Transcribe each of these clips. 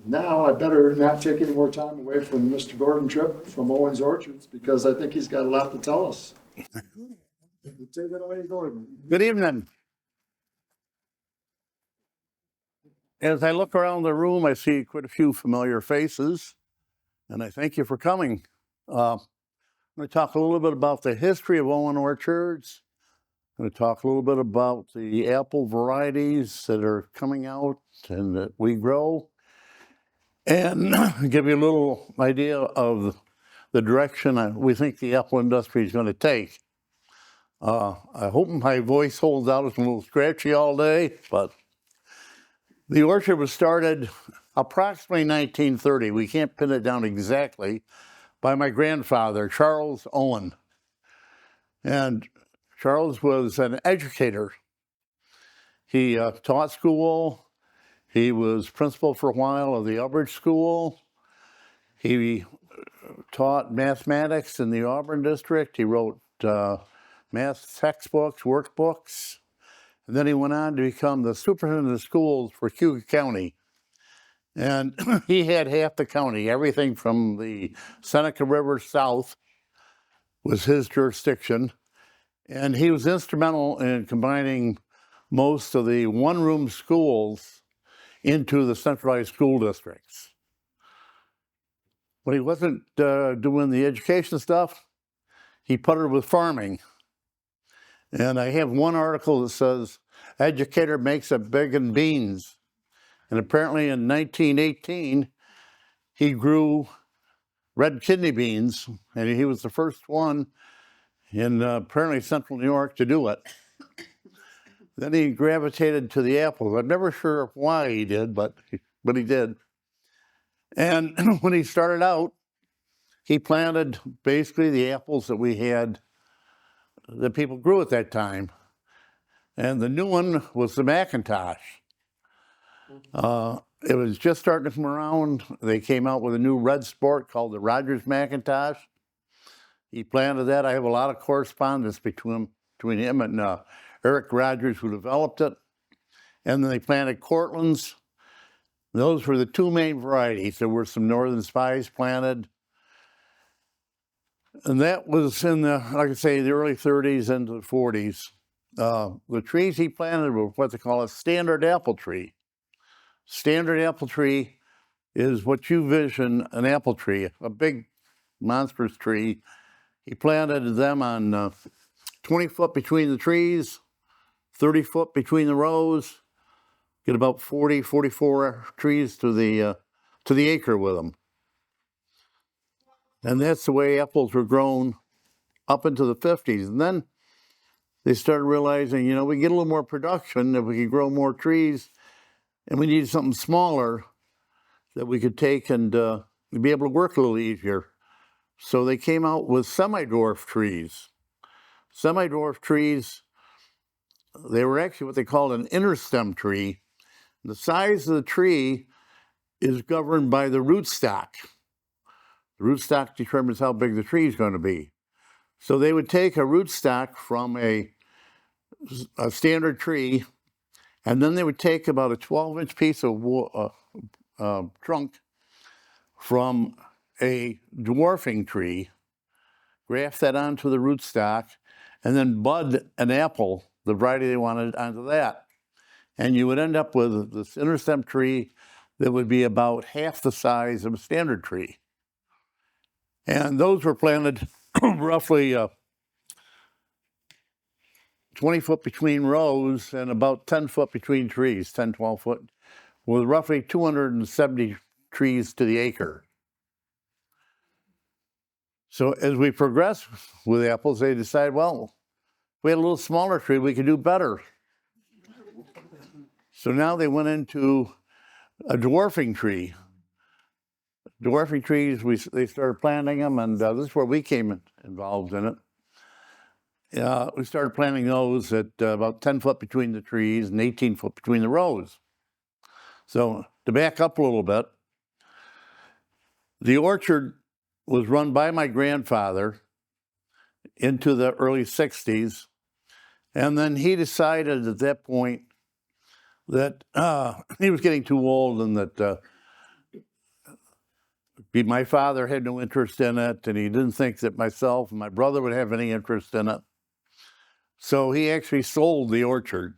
Now I better not take any more time away from Mr. Gordon Tripp from Owen Orchards because I think he's got a lot to tell us. Take it away, Gordon. Good evening. As I look around the room, I see quite a few familiar faces, and I thank you for coming. I'm going to talk a little bit about the history of Owen Orchards. I'm going to talk a little bit about the apple varieties that are coming out and that we grow, and give you a little idea of the direction we think the apple industry is going to take. I hope my voice holds out. It's a little scratchy all day, but the orchard was started approximately 1930. We can't pin it down exactly, by my grandfather, Charles Owen. And Charles was an educator. He taught school. He was principal for a while of the Auburn School. He taught mathematics in the Auburn district. He wrote math textbooks, workbooks. And then he went on to become the superintendent of schools for Cuba County. And he had half the county. Everything from the Seneca River south was his jurisdiction. And he was instrumental in combining most of the one-room schools into the centralized school districts. When he wasn't doing the education stuff, he puttered with farming. And I have one article that says, "Educator makes it big in beans." And apparently in 1918, he grew red kidney beans, and he was the first one in apparently central New York to do it. Then he gravitated to the apples. I'm never sure why he did, but he did. And when he started out, he planted basically the apples that we had, that people grew at that time. And the new one was the Macintosh. It was just starting to come around. They came out with a new red sport called the Rogers Macintosh. He planted that. I have a lot of correspondence between him and Eric Rogers, who developed it. And then they planted Cortlands. Those were the two main varieties. There were some Northern Spies planted. And that was in the, like I say, the early 30s into the 40s. The trees he planted were what they call a standard apple tree. Standard apple tree is what you vision an apple tree, a big, monstrous tree. He planted them on 20 foot between the trees, 30 foot between the rows. Get about 40, 44 trees to the acre with them. And that's the way apples were grown up into the 50s. And then they started realizing, you know, we get a little more production if we could grow more trees, and we needed something smaller that we could take and be able to work a little easier. So they came out with semi-dwarf trees. Semi-dwarf trees, they were actually what they called an interstem tree. The size of the tree is governed by the rootstock. The rootstock determines how big the tree is going to be. So they would take a rootstock from a standard tree, and then they would take about a 12-inch piece of trunk from a dwarfing tree, graft that onto the rootstock, and then bud an apple, the variety they wanted, onto that. And you would end up with this interstem tree that would be about half the size of a standard tree. And those were planted roughly 20 foot between rows and about 10 foot between trees, 10, 12 foot, with roughly 270 trees to the acre. So as we progress with apples, they decide, well, if we had a little smaller tree, we could do better. So now they went into a dwarfing tree. Dwarfing trees, they started planting them, and this is where we came involved in it. We started planting those at about 10 foot between the trees and 18 foot between the rows. So to back up a little bit, the orchard was run by my grandfather into the early 60s, and then he decided at that point that he was getting too old and that My father had no interest in it, and he didn't think that myself and my brother would have any interest in it. So he actually sold the orchard.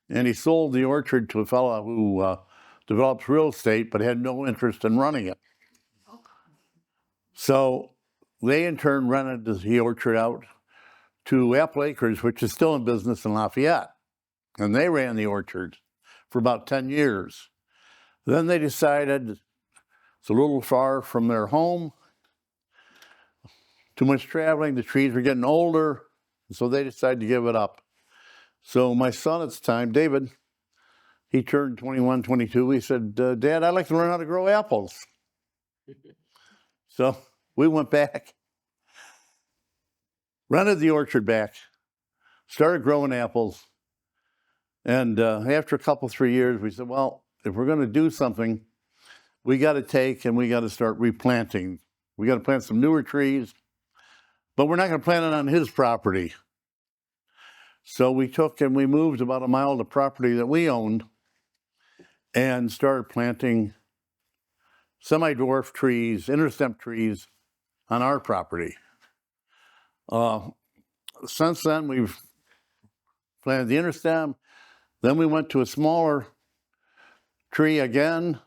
And he sold the orchard to a fellow who develops real estate but had no interest in running it. So they in turn rented the orchard out to Apple Acres, which is still in business in Lafayette. And they ran the orchard for about 10 years. Then they decided it's a little far from their home, too much traveling, the trees were getting older, so they decided to give it up. So my son at the time, David, he turned 21, 22. He said, Dad, I'd like to learn how to grow apples. So we went back, rented the orchard back, started growing apples. And after a couple, 3 years, we said, well, if we're going to do something, we got to take and we got to start replanting. We got to plant some newer trees, but we're not going to plant it on his property. So we took and we moved about a mile to property that we owned and started planting semi-dwarf trees, interstem trees on our property. Since then, we've planted the interstem. Then we went to a smaller tree again,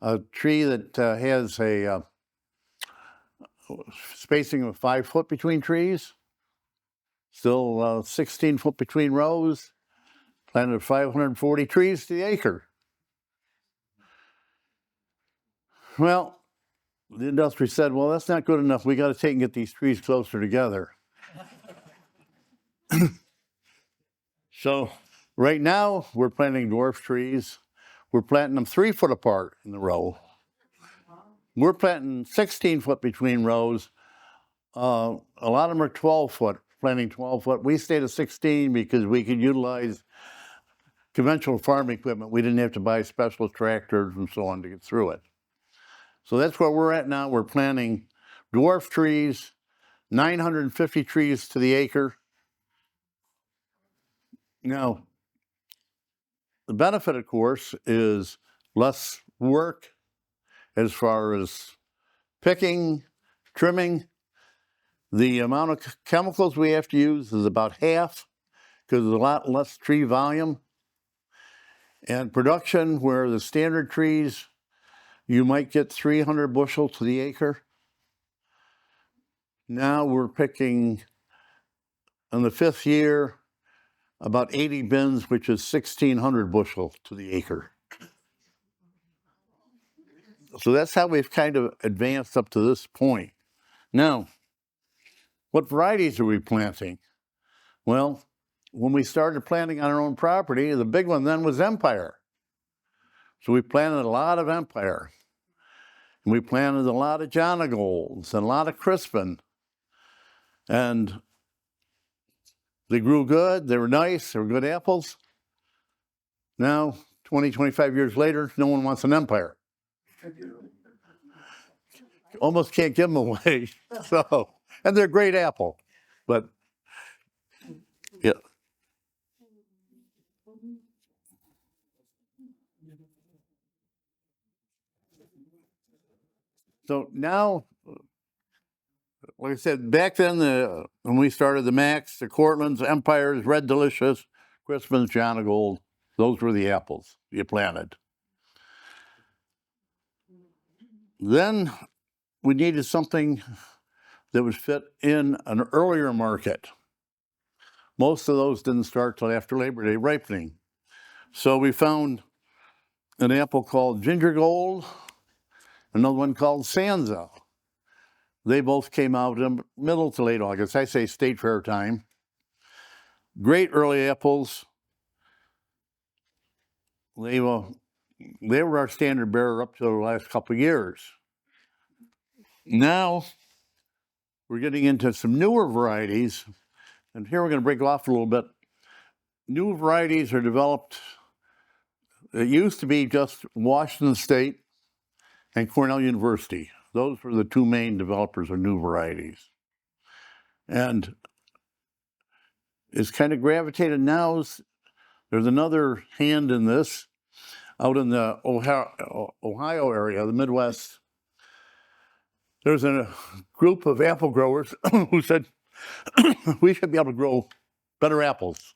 a tree that has a spacing of 5 foot between trees, still 16 foot between rows, planted 540 trees to the acre. Well, the industry said, well, that's not good enough. We got to take and get these trees closer together. So right now, we're planting dwarf trees. We're planting them 3 foot apart in the row. We're planting 16 foot between rows. A lot of them are 12 foot, planting 12 foot. We stayed at 16 because we could utilize conventional farm equipment. We didn't have to buy special tractors and so on to get through it. So that's where we're at now. We're planting dwarf trees, 950 trees to the acre. Now, the benefit, of course, is less work as far as picking, trimming. The amount of chemicals we have to use is about half because there's a lot less tree volume. And production, where the standard trees, you might get 300 bushel to the acre. Now we're picking, in the 5th year, about 80 bins, which is 1,600 bushel to the acre. So that's how we've kind of advanced up to this point. Now, what varieties are we planting? Well, when we started planting on our own property, the big one then was Empire. So we planted a lot of Empire. And we planted a lot of Jonagolds and a lot of Crispin. And they grew good, they were nice, they were good apples. Now, 20, 25 years later, no one wants an Empire. Almost can't give them away. So, and they're a great apple, but yeah. So now, like I said, back then, when we started the Macs, the Cortlands, Empires, Red Delicious, Crispins, Jonagold, those were the apples you planted. Then we needed something that would fit in an earlier market. Most of those didn't start till after Labor Day ripening. So we found an apple called Ginger Gold, another one called Sansa. They both came out in middle to late August. I say State Fair time. Great early apples. They were our standard bearer up to the last couple of years. Now we're getting into some newer varieties, and here we're going to break off a little bit. New varieties are developed. It used to be just Washington State and Cornell University. Those were the 2 main developers of new varieties. And it's kind of gravitated now. There's another hand in this out in the Ohio area, the Midwest. There's a group of apple growers who said we should be able to grow better apples.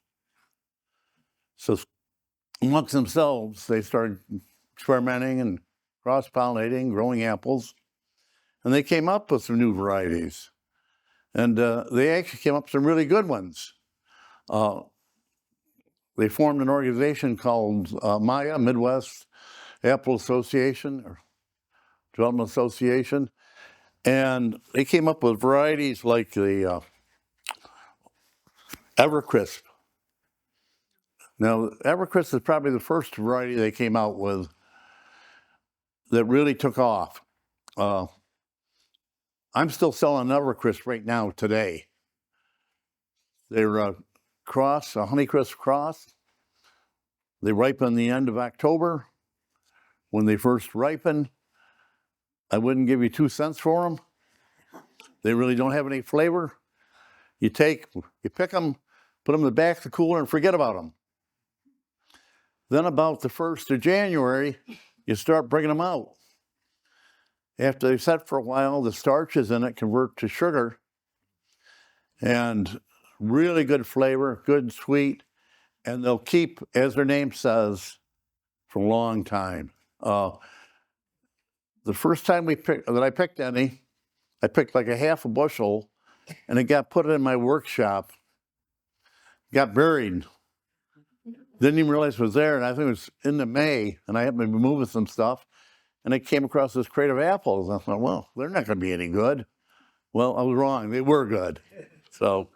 So amongst themselves, they started experimenting and cross-pollinating, growing apples, and they came up with some new varieties. And they actually came up with some really good ones. They formed an organization called MAIA, Midwest Apple Association, or Development Association, and they came up with varieties like the Evercrisp. Now, Evercrisp is probably the first variety they came out with that really took off. I'm still selling Evercrisp right now today. They're a Honeycrisp cross. They ripen the end of October. When they first ripen, I wouldn't give you 2 cents for them. They really don't have any flavor. You pick them, put them in the back of the cooler and forget about them. Then about the 1st of January, you start bringing them out. After they set for a while, the starches in it convert to sugar, and really good flavor, good and sweet, and they'll keep, as their name says, for a long time. The first time I picked any, I picked like a half a bushel, and it got put in my workshop, got buried. Didn't even realize it was there, and I think it was into May, and I happened to be moving some stuff, and I came across this crate of apples. And I thought, well, they're not going to be any good. Well, I was wrong. They were good. So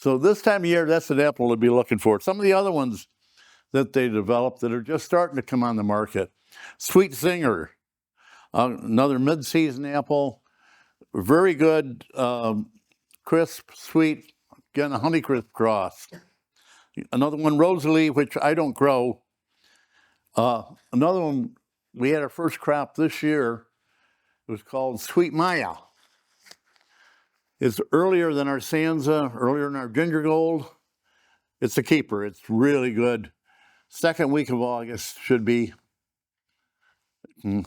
this time of year, that's an apple to be looking for. Some of the other ones that they developed that are just starting to come on the market. Sweet Singer, another mid-season apple, very good, crisp, sweet, again, a Honeycrisp cross. Another one, Rosalie, which I don't grow. Another one, we had our first crop this year. It was called Sweet Maya. It's earlier than our Sansa, earlier than our Ginger Gold. It's a keeper. It's really good. Second week of August should be. And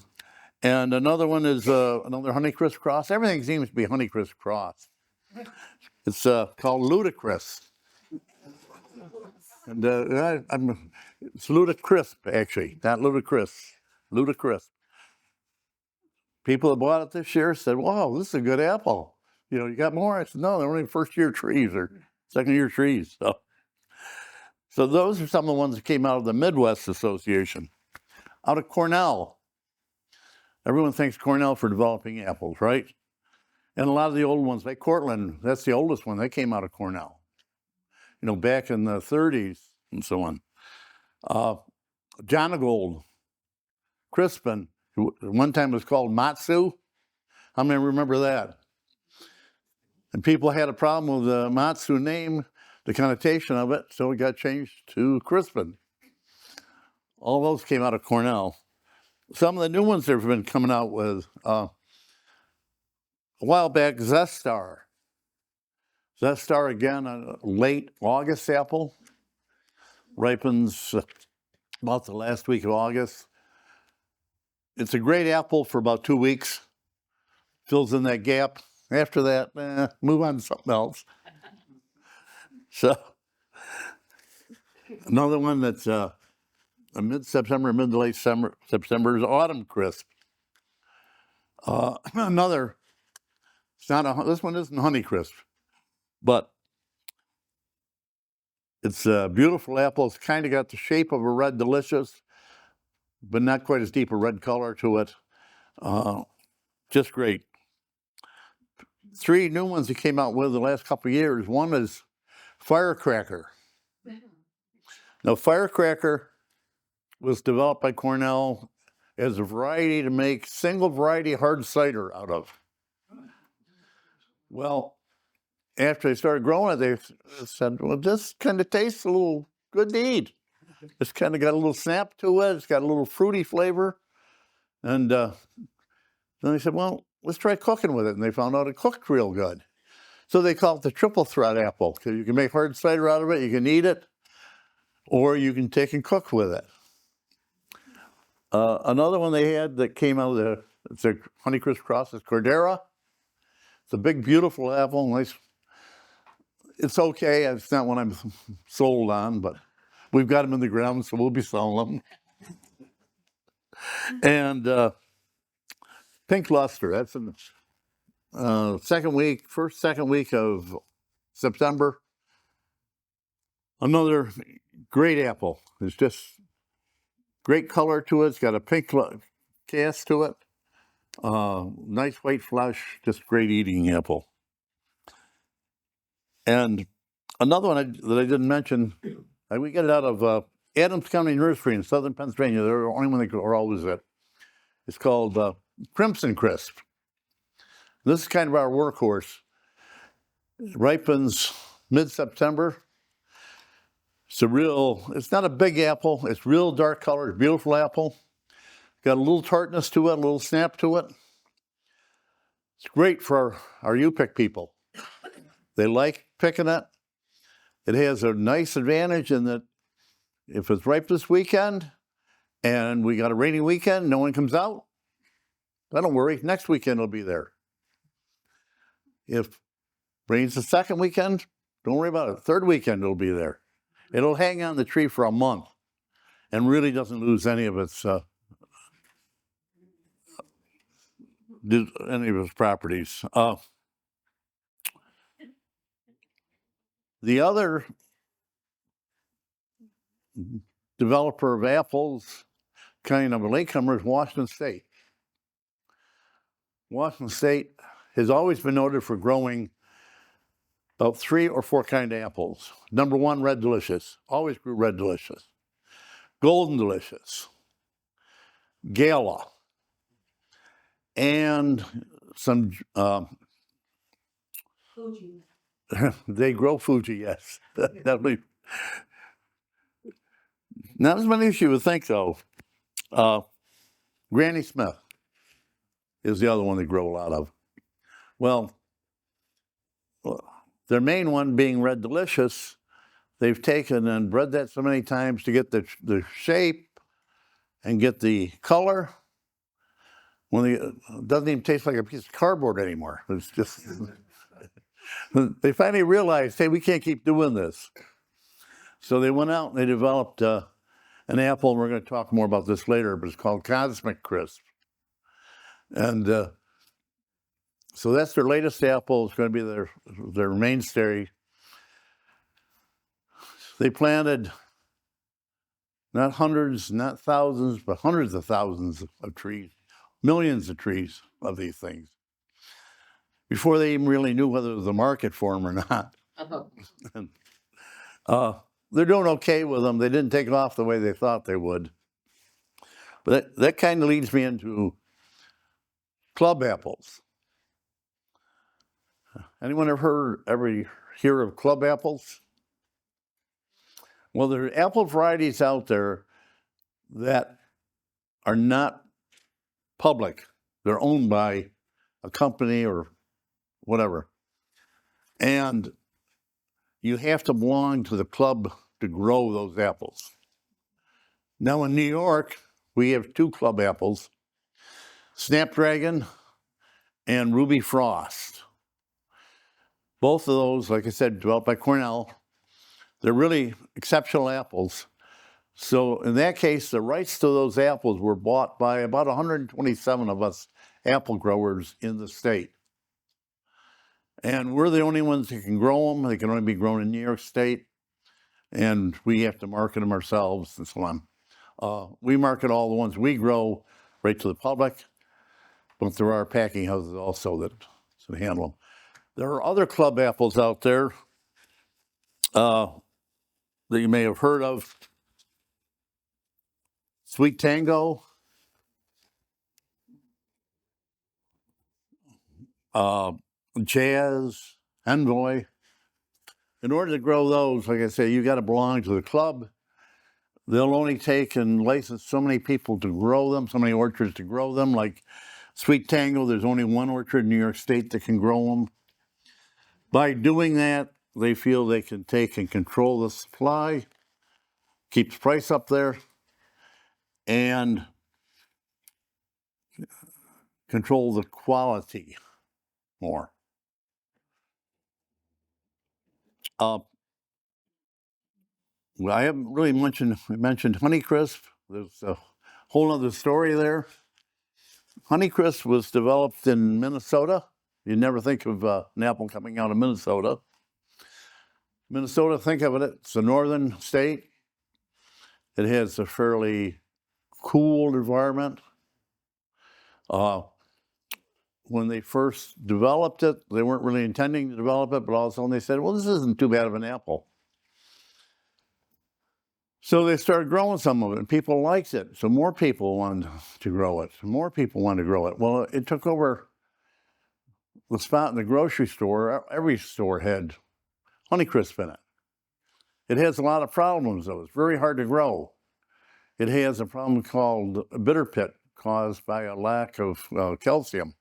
another one is another Honeycrisp cross. Everything seems to be Honeycrisp cross. It's called Ludicrous. And it's Ludicrisp, actually, not Ludicrous. Ludicrous. People that bought it this year said, wow, this is a good apple. You know, you got more? I said, no, they're only first-year trees or second-year trees. So those are some of the ones that came out of the Midwest Association. Out of Cornell. Everyone thanks Cornell for developing apples, right? And a lot of the old ones, like Cortland, that's the oldest one. They came out of Cornell. You know, back in the 30s and so on. Jonagold, Crispin, one time was called Matsu. How many remember that? And people had a problem with the Matsu name, the connotation of it, so it got changed to Crispin. All those came out of Cornell. Some of the new ones they've been coming out with, a while back, Zestar. Zestar, again, a late August apple. Ripens about the last week of August. It's a great apple for about 2 weeks. Fills in that gap. After that, move on to something else. So, another one that's a mid-September, mid to late September is Autumn Crisp. Another, this one isn't Honeycrisp, but it's a beautiful apple. It's kind of got the shape of a Red Delicious, but not quite as deep a red color to it. Just great. 3 new ones that came out with the last couple of years. One is Firecracker. Now, Firecracker was developed by Cornell as a variety to make single variety hard cider out of. Well, after they started growing it, they said, well, this kind of tastes a little good to eat. It's kind of got a little snap to it. It's got a little fruity flavor. And then they said, well, let's try cooking with it. And they found out it cooked real good. So they call it the triple threat apple, because you can make hard cider out of it, you can eat it, or you can take and cook with it. Another one they had that came out of the It's a Honeycrisp cross. It's Cordera. It's a big, beautiful apple. Nice. It's okay. It's not what I'm sold on, but we've got them in the ground, so we'll be selling them. And Pink Luster. That's in the second week of September. Another great apple. It's just great color to it. It's got a pink cast to it. Nice white flesh. Just great eating apple. And another one that I didn't mention, we get it out of Adams County Nursery in southern Pennsylvania. They're the only one that grows it. It's called Crimson Crisp. This is kind of our workhorse. It ripens mid-September. It's not a big apple. It's real dark colored, beautiful apple. Got a little tartness to it, a little snap to it. It's great for our U-pick people. They like picking it. It has a nice advantage in that if it's ripe this weekend and we got a rainy weekend, no one comes out, don't worry, next weekend it'll be there. If rains the second weekend, don't worry about it. Third weekend it'll be there. It'll hang on the tree for a month and really doesn't lose any of its properties. The other developer of apples, kind of a latecomer, is Washington State. Washington State has always been noted for growing about 3 or 4 kind of apples. Number 1, Red Delicious. Always grew Red Delicious. Golden Delicious. Gala. And some... Fuji. They grow Fuji, yes. Definitely. Not as many as you would think, though. Granny Smith is the other one they grow a lot of. Well, their main one being Red Delicious, they've taken and bred that so many times to get the shape and get the color. It doesn't even taste like a piece of cardboard anymore. It's just... They finally realized, hey, we can't keep doing this. So they went out and they developed an apple, and we're going to talk more about this later, but it's called Cosmic Crisp. And so that's their latest apple. It's going to be their mainstay. They planted not hundreds, not thousands, but hundreds of thousands of trees, millions of trees of these things, before they even really knew whether there was a market for them or not. And, they're doing okay with them. They didn't take off the way they thought they would. But that kind of leads me into club apples. Anyone ever hear of club apples? Well, there are apple varieties out there that are not public. They're owned by a company or whatever. And you have to belong to the club to grow those apples. Now in New York, we have 2 club apples, Snapdragon and Ruby Frost. Both of those, like I said, developed by Cornell. They're really exceptional apples. So in that case, the rights to those apples were bought by about 127 of us apple growers in the state. And we're the only ones who can grow them. They can only be grown in New York State. And we have to market them ourselves and so on. We market all the ones we grow right to the public, but there are packing houses also that handle them. There are other club apples out there that you may have heard of. Sweet Tango, Jazz, Envoy. In order to grow those, like I say, you got to belong to the club. They'll only take and license so many people to grow them, so many orchards to grow them. Like Sweet Tango, there's only 1 orchard in New York State that can grow them. By doing that, they feel they can take and control the supply, keep the price up there, and control the quality more. Well, I haven't really mentioned Honeycrisp. There's a whole other story there. Honeycrisp was developed in Minnesota. You never think of an apple coming out of Minnesota. Minnesota, think of it, it's a northern state. It has a fairly cool environment. When they first developed it, they weren't really intending to develop it, but all of a sudden they said, well, this isn't too bad of an apple. So they started growing some of it, and people liked it. So more people wanted to grow it. More people wanted to grow it. Well, it took over the spot in the grocery store. Every store had Honeycrisp in it. It has a lot of problems, though. It's very hard to grow. It has a problem called a bitter pit caused by a lack of calcium.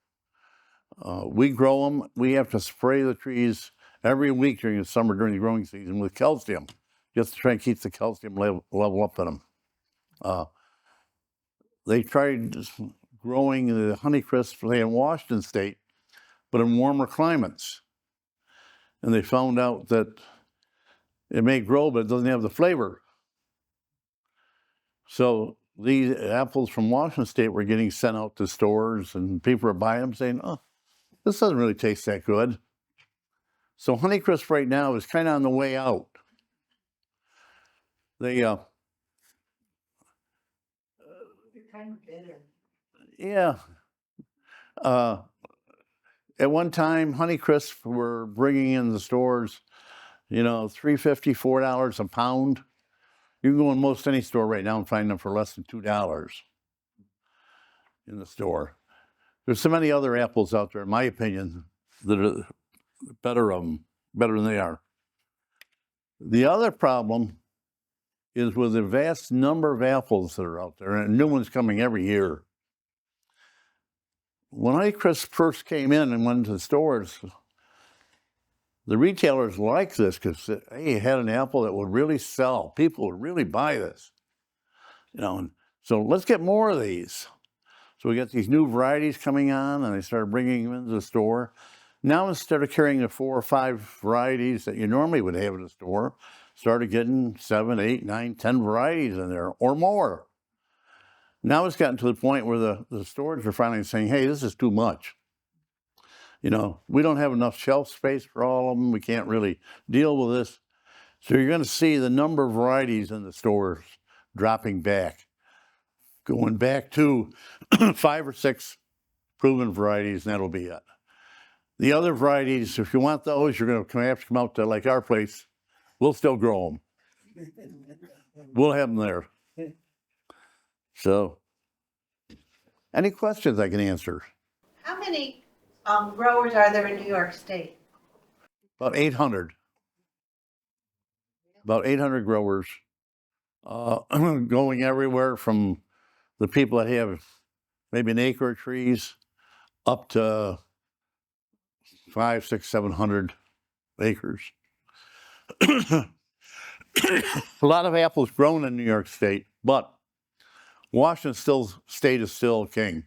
We grow them. We have to spray the trees every week during the summer, during the growing season, with calcium, just to try and keep the calcium level up in them. They tried growing the Honeycrisp in Washington State, but in warmer climates. And they found out that it may grow, but it doesn't have the flavor. So these apples from Washington State were getting sent out to stores, and people were buying them saying, oh, this doesn't really taste that good. So Honeycrisp right now is kind of on the way out. They They're kind of bitter. yeah. At one time, Honeycrisp were bringing in the stores, $3.50, $4 a pound. You can go in most any store right now and find them for less than $2 in the store. There's so many other apples out there, in my opinion, that are better than they are. The other problem is with the vast number of apples that are out there, and new ones coming every year. When Honeycrisp first came in and went into the stores, the retailers liked this because they had an apple that would really sell. People would really buy this. And so let's get more of these. So we got these new varieties coming on, and they started bringing them into the store. Now, instead of carrying the 4 or 5 varieties that you normally would have in the store, started getting 7, 8, 9, 10 varieties in there or more. Now it's gotten to the point where the stores are finally saying, hey, this is too much. We don't have enough shelf space for all of them. We can't really deal with this. So you're going to see the number of varieties in the stores dropping back, going back to 5 or 6 proven varieties, and that'll be it. The other varieties, if you want those, you're going to have to come out to like our place. We'll still grow them. We'll have them there. So, any questions I can answer? How many growers are there in New York State? About 800. About 800 growers, going everywhere from the people that have maybe an acre of trees up to 500, 600, 700 acres. A lot of apples grown in New York State, but Washington State is still king.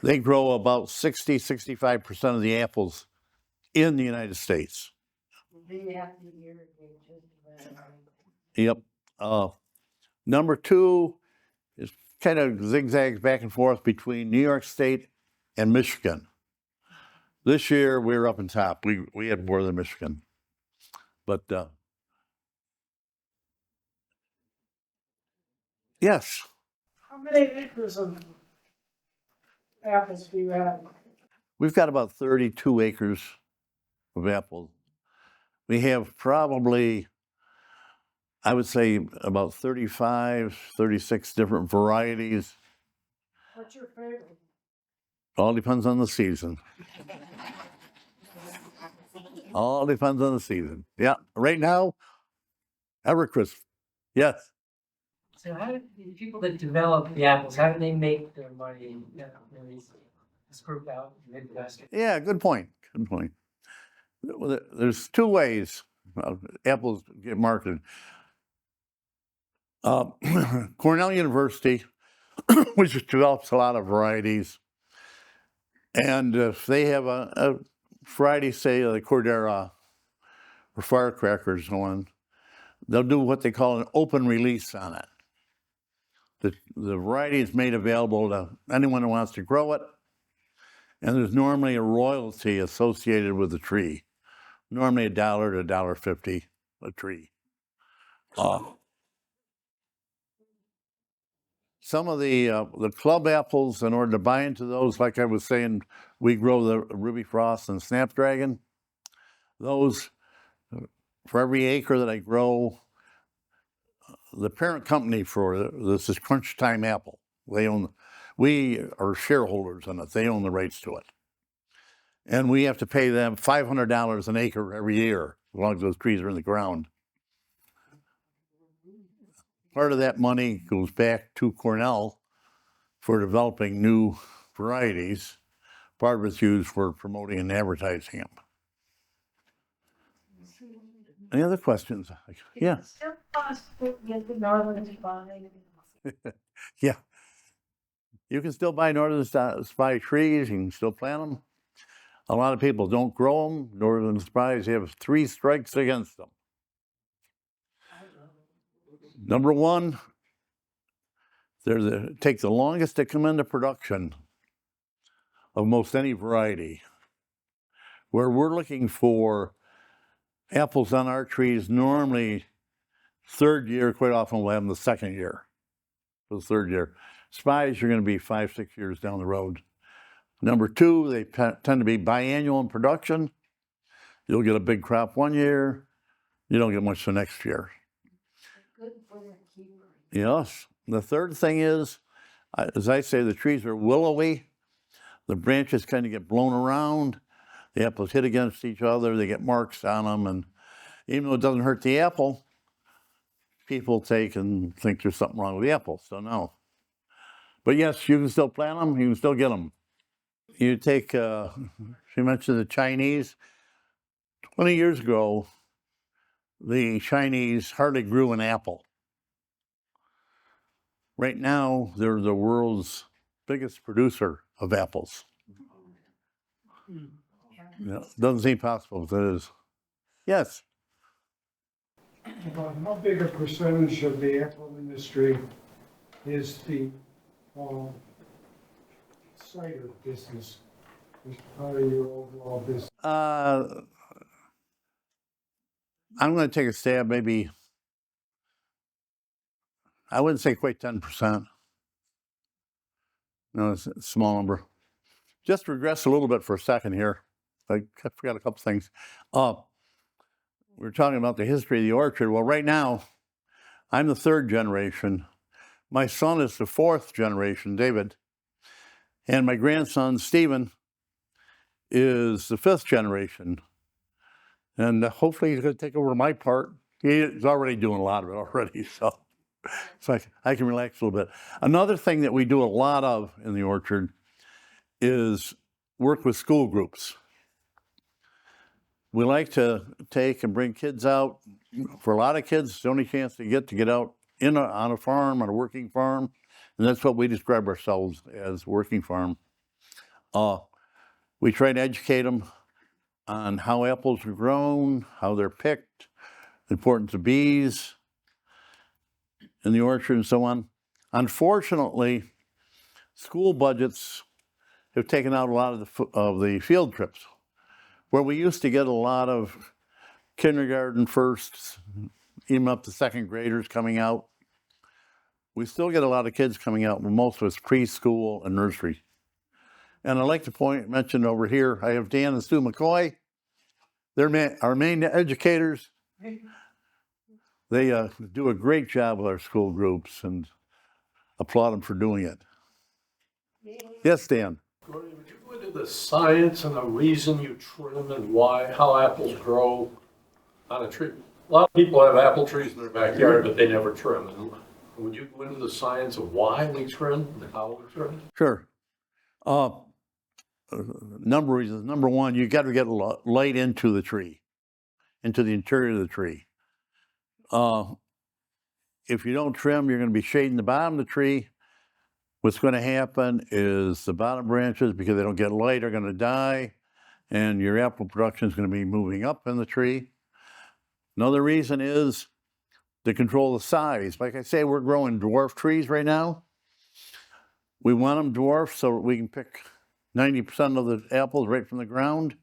They grow about 60, 65% of the apples in the United States. Yep. Number 2 is kind of zigzags back and forth between New York State and Michigan. This year we were up on top. We had more than Michigan, but yes. How many acres of apples do you have? We've got about 32 acres of apples. We have probably, I would say, about 35, 36 different varieties. What's your favorite? All depends on the season. All depends on the season. Yeah, right now, Evercrisp. Yes. So how do the people that develop the apples, how do they make their money? Scooped out Midwest. Yeah, good point. Good point. Well, there's 2 ways apples get marketed. Cornell University, which develops a lot of varieties, And if they have a variety, say, the Cordera or firecrackers going, they'll do what they call an open release on it. The variety is made available to anyone who wants to grow it, and there's normally a royalty associated with the tree, normally $1 to $1.50 a tree. Some of the club apples, in order to buy into those, like I was saying, we grow the Ruby Frost and Snapdragon. Those, for every acre that I grow, the parent company for this is Crunch Time Apple. We are shareholders in it. They own the rights to it. And we have to pay them $500 an acre every year, as long as those trees are in the ground. Part of that money goes back to Cornell for developing new varieties. Part of it's used for promoting and advertising them. Any other questions? Yeah. It's still possible to get the northern spine. Yeah. You can still buy northern spy trees. You can still plant them. A lot of people don't grow them. Northern spies have 3 strikes against them. Number one, take the longest to come into production of most any variety. Where we're looking for apples on our trees, normally 3rd year, quite often we'll have them the 2nd year. For the 3rd year. Spies are going to be 5, 6 years down the road. Number 2, they tend to be biannual in production. You'll get a big crop 1 year, you don't get much the next year. Good for the keeper. Yes. The 3rd thing is, as I say, the trees are willowy. The branches kind of get blown around. The apples hit against each other. They get marks on them. And even though it doesn't hurt the apple, people take and think there's something wrong with the apple. So no. But yes, you can still plant them. You can still get them. You take, she mentioned the Chinese. 20 years ago, the Chinese hardly grew an apple. Right now, they're the world's biggest producer of apples. Yeah, doesn't seem possible, but it is. Yes. About how big a percentage of the apple industry is the cider business? Is part of your overall business? I'm going to take a stab, maybe, I wouldn't say quite 10%. No, it's a small number. Just regress a little bit for a second here. I forgot a couple things. We're talking about the history of the orchard. Well, right now, I'm the 3rd generation. My son is the 4th generation, David. And my grandson, Stephen, is the 5th generation. And hopefully he's going to take over my part. He's already doing a lot of it already, so I can relax a little bit. Another thing that we do a lot of in the orchard is work with school groups. We like to take and bring kids out. For a lot of kids, it's the only chance they get to get out on a farm, on a working farm. And that's what we describe ourselves as, working farm. We try to educate them on how apples are grown, how they're picked, the importance of bees in the orchard and so on. Unfortunately, school budgets have taken out a lot of the field trips. Where we used to get a lot of kindergarten firsts, even up to 2nd graders coming out. We still get a lot of kids coming out, but most of it's preschool and nursery. And I'd like to mention over here, I have Dan and Sue McCoy. They're our main educators. They do a great job with our school groups, and applaud them for doing it. Yes, Dan? Gordon, would you go into the science and the reason you trim and why, how apples grow on a tree? A lot of people have apple trees in their backyard, but they never trim. And would you go into the science of why we trim and how we trim? Sure. Number of reasons. Number one, you got to get light into the tree, into the interior of the tree. If you don't trim, you're going to be shading the bottom of the tree, What's going to happen is the bottom branches, because they don't get light, are going to die, and your apple production is going to be moving up in the tree. Another reason is to control the size. Like I say, we're growing dwarf trees right now. We want them dwarf so we can pick 90% of the apples right from the ground.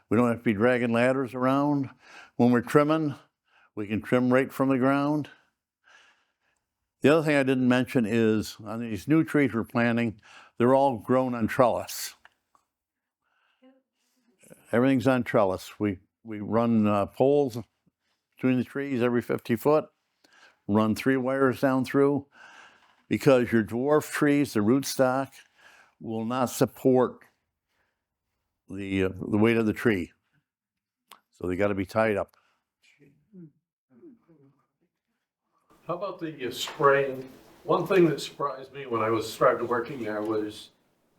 We don't have to be dragging ladders around. When we're trimming, we can trim right from the ground. The other thing I didn't mention is on these new trees we're planting, they're all grown on trellis. Everything's on trellis. We run poles between the trees every 50 foot, run 3 wires down through, because your dwarf trees, the rootstock, will not support the weight of the tree. So they got to be tied up. How about the spraying? One thing that surprised me when I started working there was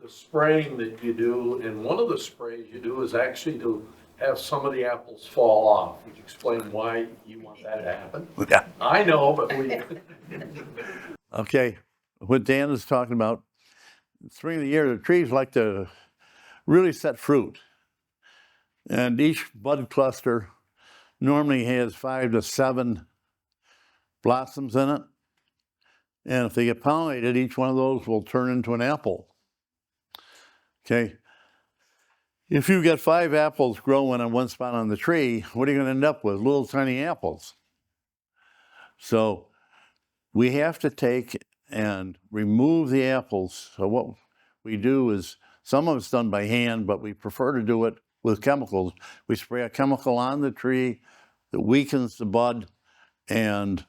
the spraying that you do, and one of the sprays you do is actually to have some of the apples fall off. Would you explain why you want that to happen? Yeah. I know, but we. Okay, what Dan is talking about, spring of the year, the trees like to really set fruit. And each bud cluster normally has 5 to 7 blossoms in it. And if they get pollinated, each one of those will turn into an apple. Okay. If you get 5 apples growing on one spot on the tree, what are you going to end up with? Little tiny apples. So we have to take and remove the apples. So what we do is, some of it's done by hand, but we prefer to do it with chemicals. We spray a chemical on the tree that weakens the bud, and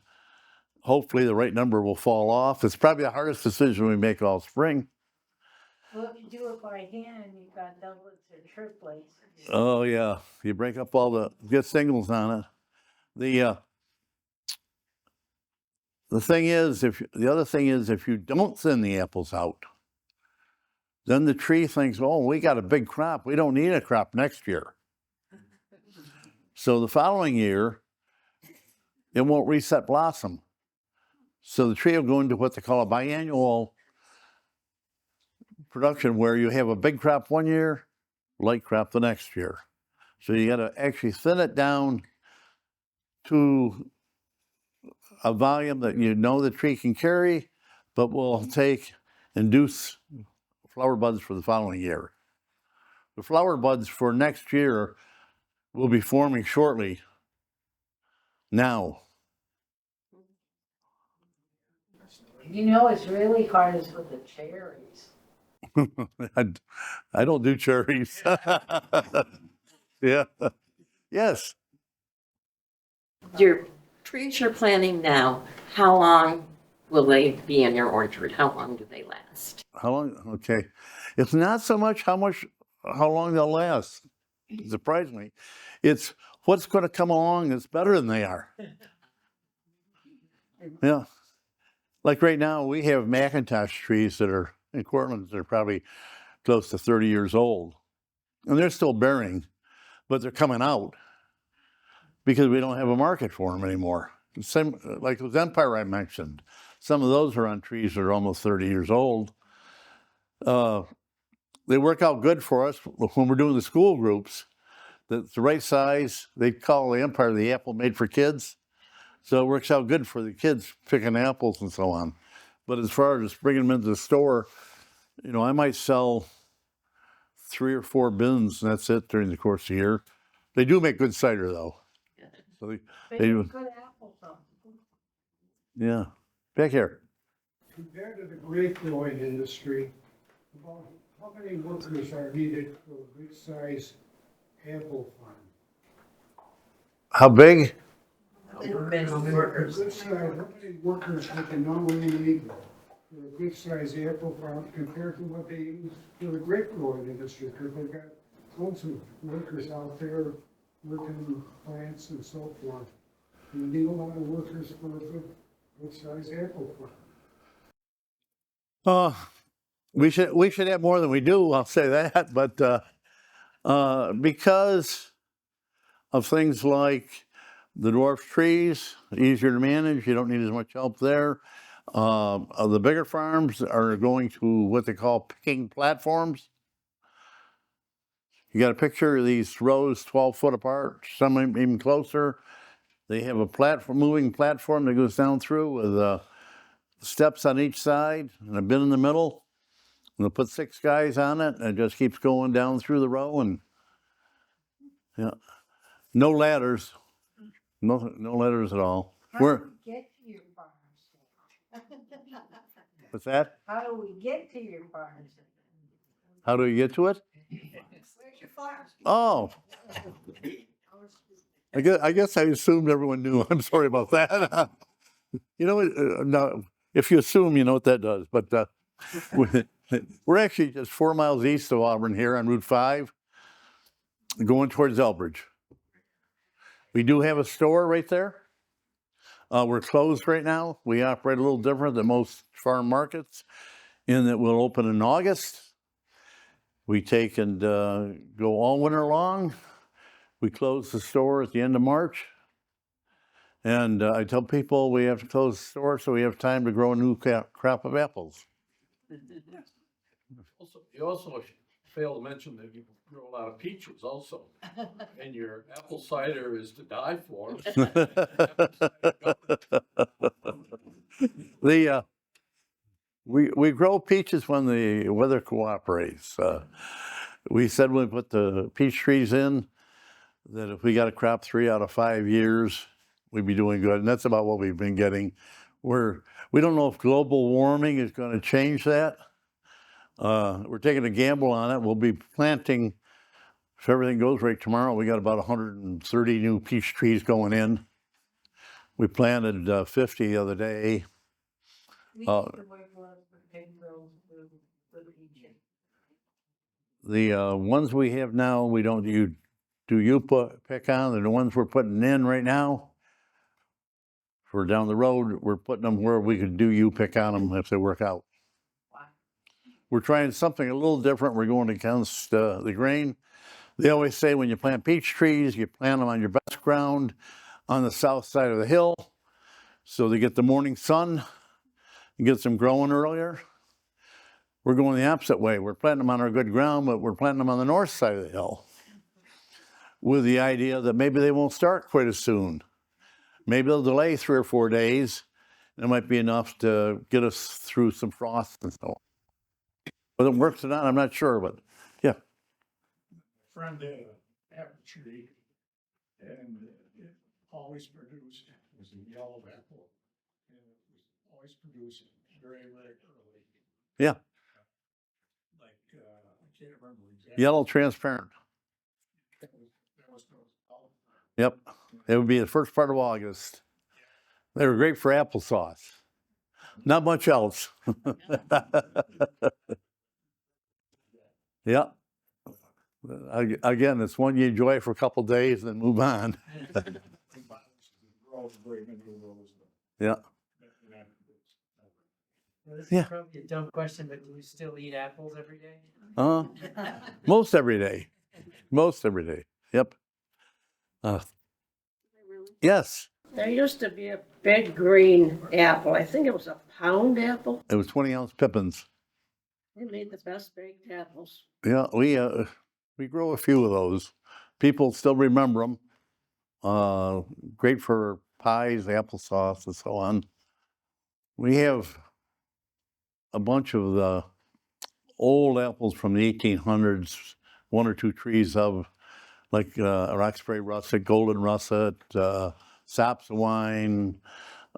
hopefully the right number will fall off. It's probably the hardest decision we make all spring. Well, if you do it by hand, you've got doublets or triplets. Oh yeah, you break up all get singles on it. The thing is, the other thing is, if you don't thin the apples out, then the tree thinks, oh, we got a big crop. We don't need a crop next year. So the following year, it won't reset blossom. So the tree will go into what they call a biannual production, where you have a big crop one year, light crop the next year. So you got to actually thin it down to a volume that you know the tree can carry, but will induce flower buds for the following year. The flower buds for next year will be forming shortly now. You know, it's really hard is with the cherries. I don't do cherries. Yeah. Yes. Your trees you're planting now, how long will they be in your orchard? How long do they last? How long? Okay. It's not so much how long they'll last, surprisingly. It's what's going to come along that's better than they are. Yeah. Like right now, we have Macintosh trees that are in Cortland that are probably close to 30 years old. And they're still bearing, but they're coming out because we don't have a market for them anymore. Same like with Empire I mentioned. Some of those are on trees that are almost 30 years old. They work out good for us when we're doing the school groups. That's the right size. They call the Empire the apple made for kids. So it works out good for the kids picking apples and so on. But as far as bringing them into the store, I might sell 3 or 4 bins, and that's it during the course of the year. They do make good cider, though. So they do. Good apple though. Yeah. Back here. Compared to the grape growing industry, about how many workers are needed for a good size apple farm? How big? A good size, how many workers would they normally need for a good size apple farm compared to what they use for the grape growing industry? Because they've got tons of workers out there working plants and so forth. You need a lot of workers for a good size apple farm. We should have more than we do, I'll say that. But because of things like the dwarf trees, easier to manage, you don't need as much help there. The bigger farms are going to what they call picking platforms. You got a picture of these rows 12 foot apart, some even closer. They have a moving platform that goes down through with steps on each side and a bin in the middle. And they'll put 6 guys on it, and it just keeps going down through the row. And yeah, no ladders, no ladders at all. How do we get to your farms? What's that? How do we get to your farms? How do you get to it? Where's your farm? Oh, I guess I assumed everyone knew. I'm sorry about that. You know, no, if you assume, you know what that does. But we're actually just 4 miles east of Auburn here on Route 5, going towards Elbridge. We do have a store right there. We're closed right now. We operate a little different than most farm markets in that we'll open in August. We take and go all winter long. We close the store at the end of March. And I tell people we have to close the store so we have time to grow a new crop of apples. You also fail to mention that you grow a lot of peaches also. And your apple cider is to die for. We grow peaches when the weather cooperates. We said when we put the peach trees in, that if we got a crop 3 out of 5 years, we'd be doing good. And that's about what we've been getting. We don't know if global warming is going to change that. We're taking a gamble on it. We'll be planting, if everything goes right tomorrow, we got about 130 new peach trees going in. We planted 50 the other day. We used to wear gloves for big girls for peaches. The ones we have now, we don't pick on. They're the ones we're putting in right now. For down the road, we're putting them where we could do pick on them if they work out. Wow. We're trying something a little different. We're going against the grain. They always say when you plant peach trees, you plant them on your best ground on the south side of the hill, so they get the morning sun and gets them growing earlier. We're going the opposite way. We're planting them on our good ground, but we're planting them on the north side of the hill with the idea that maybe they won't start quite as soon. Maybe they'll delay 3 or 4 days. It might be enough to get us through some frost and so on. Whether it works or not, I'm not sure, but yeah. Friend had an apple tree, and it always produced, it was a yellow apple, and it was always producing very, very early. Yeah. Like, I can't remember exactly. Yellow transparent. That was called. Yep. It would be the first part of August. They were great for applesauce. Not much else. Yeah. Again, it's one you enjoy for a couple of days and then move on. Yeah. Well, this Yeah. is probably a dumb question, but do you still eat apples every day? Most every day. Most every day. Yep. Yes. There used to be a big green apple. I think it was a pound apple. It was 20-ounce pippins. They made the best baked apples. Yeah, we grow a few of those. People still remember them. Great for pies, applesauce, and so on. We have a bunch of the old apples from the 1800s, 1 or 2 trees of, like Roxbury russet, golden russet, sapsawine.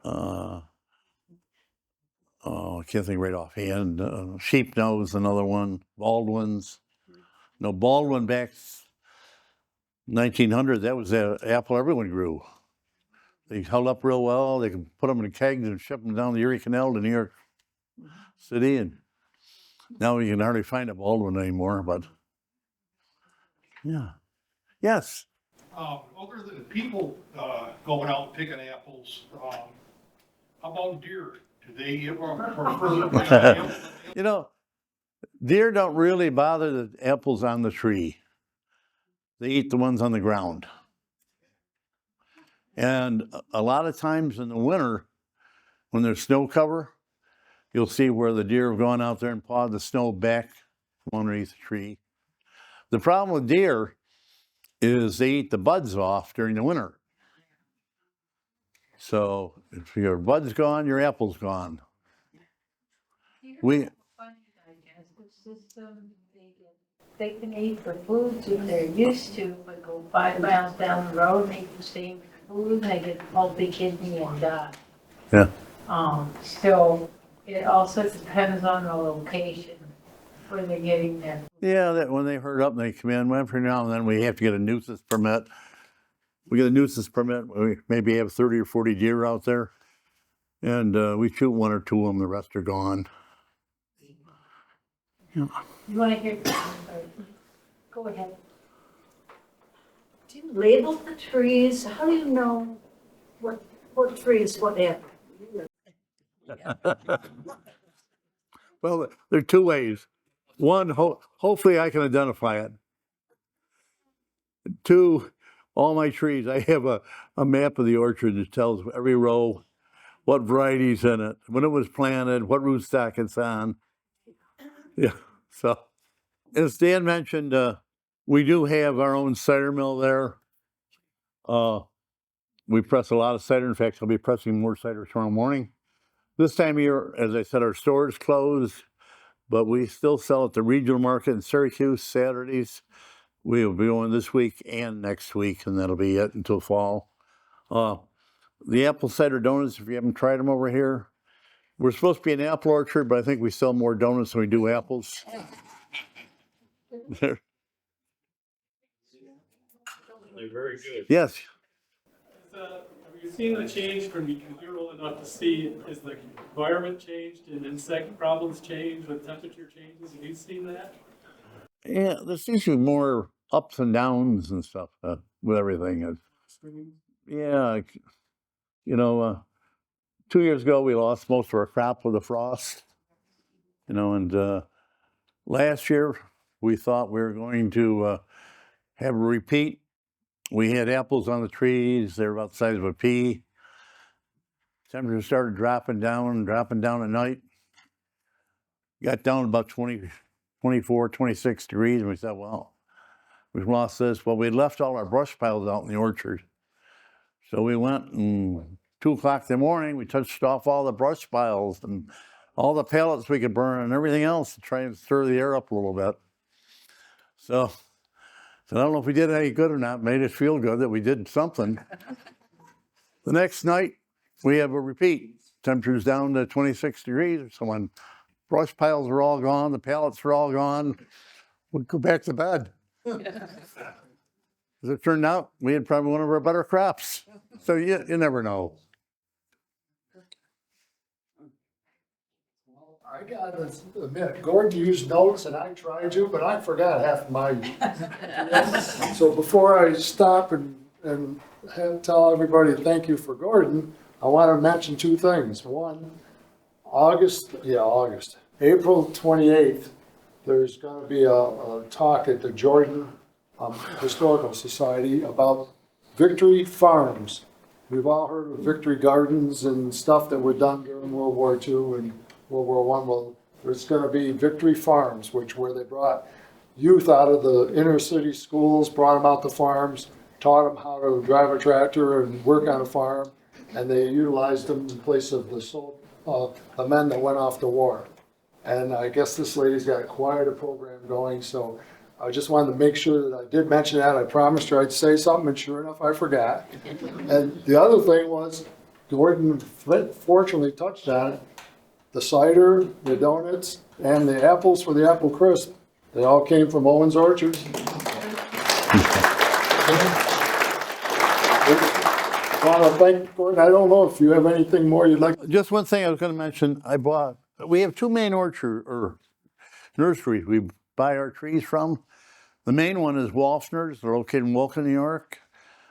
I can't think right offhand. Sheep nose, another one. Baldwin's. No, Baldwin back 1900, that was the apple everyone grew. They held up real well. They could put them in kegs and ship them down the Erie Canal to New York City. And now you can hardly find a Baldwin anymore, but yeah. Yes. Other than people going out and picking apples, how about deer? Do they ever? You know, deer don't really bother the apples on the tree. They eat the ones on the ground. And a lot of times in the winter, when there's snow cover, You'll see where the deer have gone out there and pawed the snow back from underneath the tree. The problem with deer is they eat the buds off during the winter. So if your bud's gone, your apple's gone. We Funny digestive system, they can eat the foods that they're used to, but go 5 miles down the road, make the same food, they get multi-kidney and die. Yeah. So it also depends on the location where they're getting their. Yeah, that when they herd up and they come in, every now and then we have to get a nuisance permit. We get a nuisance permit, we maybe have 30 or 40 deer out there, and we shoot 1 or 2 of them, the rest are gone. You want to hear? Go ahead. Do you label the trees? How do you know what tree is what apple? Well, there are 2 ways. One, hopefully I can identify it. 2, all my trees, I have a map of the orchard that tells every row what variety's in it, when it was planted, what rootstock it's on. Yeah, so as Dan mentioned, we do have our own cider mill there. We press a lot of cider. In fact, I'll be pressing more cider tomorrow morning. This time of year, as I said, our stores close, but we still sell at the regional market in Syracuse Saturdays. We'll be going this week and next week, and that'll be it until fall. The apple cider donuts, if you haven't tried them over here, we're supposed to be an apple orchard, but I think we sell more donuts than we do apples. They're very good. Yes. Have you seen the change from, because you're old enough to see, is the environment changed and insect problems changed with temperature changes? Have you seen that? Yeah, there seems to be more ups and downs and stuff with everything. Yeah, 2 years ago we lost most of our crop with the frost, and last year we thought we were going to have a repeat. We had apples on the trees. They were about the size of a pea. Temperature started dropping down at night. Got down about 20, 24, 26 degrees, and we said, well, we've lost this. Well, we left all our brush piles out in the orchard. So we went, and 2 o'clock in the morning, we touched off all the brush piles and all the pellets we could burn and everything else to try and stir the air up a little bit. So I don't know if we did any good or not. Made us feel good that we did something. The next night, we have a repeat. Temperature's down to 26 degrees. So when brush piles are all gone, the pallets are all gone, we'll go back to bed. As it turned out, we had probably one of our better crops. So you never know. I gotta admit, Gordon used notes and I tried to, but I forgot half of my. So before I stop and tell everybody thank you for Gordon, I want to mention 2 things. One, April 28th, there's going to be a talk at the Jordan Historical Society about Victory Farms. We've all heard of Victory Gardens and stuff that were done during World War II and World War I. Well, there's going to be Victory Farms, where they brought youth out of the inner city schools, brought them out to farms, taught them how to drive a tractor and work on a farm, and they utilized them in place of the men that went off to war. And I guess this lady's got quite a program going, so I just wanted to make sure that I did mention that. I promised her I'd say something, and sure enough, I forgot. And the other thing was, Gordon fortunately touched on it. The cider, the donuts, and the apples for the apple crisp, they all came from Owen's Orchards. I want to thank Gordon. I don't know if you have anything more you'd like. Just one thing I was going to mention. We have 2 main nurseries we buy our trees from. The main one is Wolfner's. They're located in Wilkin, New York.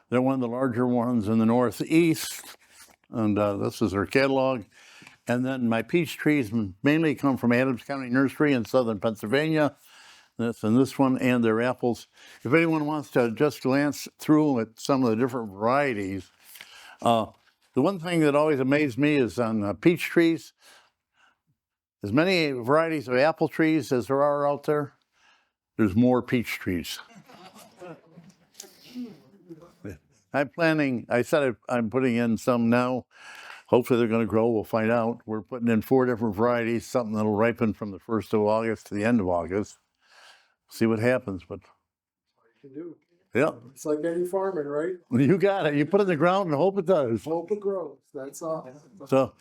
They're one of the larger ones in the Northeast. And this is their catalog. And then my peach trees mainly come from Adams County Nursery in southern Pennsylvania. This one and their apples. If anyone wants to just glance through at some of the different varieties, the one thing that always amazed me is on peach trees, as many varieties of apple trees as there are out there, there's more peach trees. I'm planning, I said I'm putting in some now. Hopefully they're going to grow. We'll find out. We're putting in 4 different varieties, something that'll ripen from the 1st of August to the end of August. See what happens, but You can do. yeah, It's like any farming, right? you got it. You put it in the ground and hope it does. Hope it grows, that's all. So,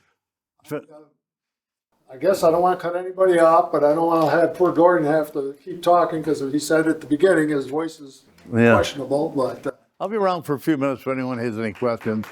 I guess I don't want to cut anybody off, but I don't want to have poor Gordon have to keep talking, because he said at the beginning, his voice is yeah, questionable, but. I'll be around for a few minutes if anyone has any questions.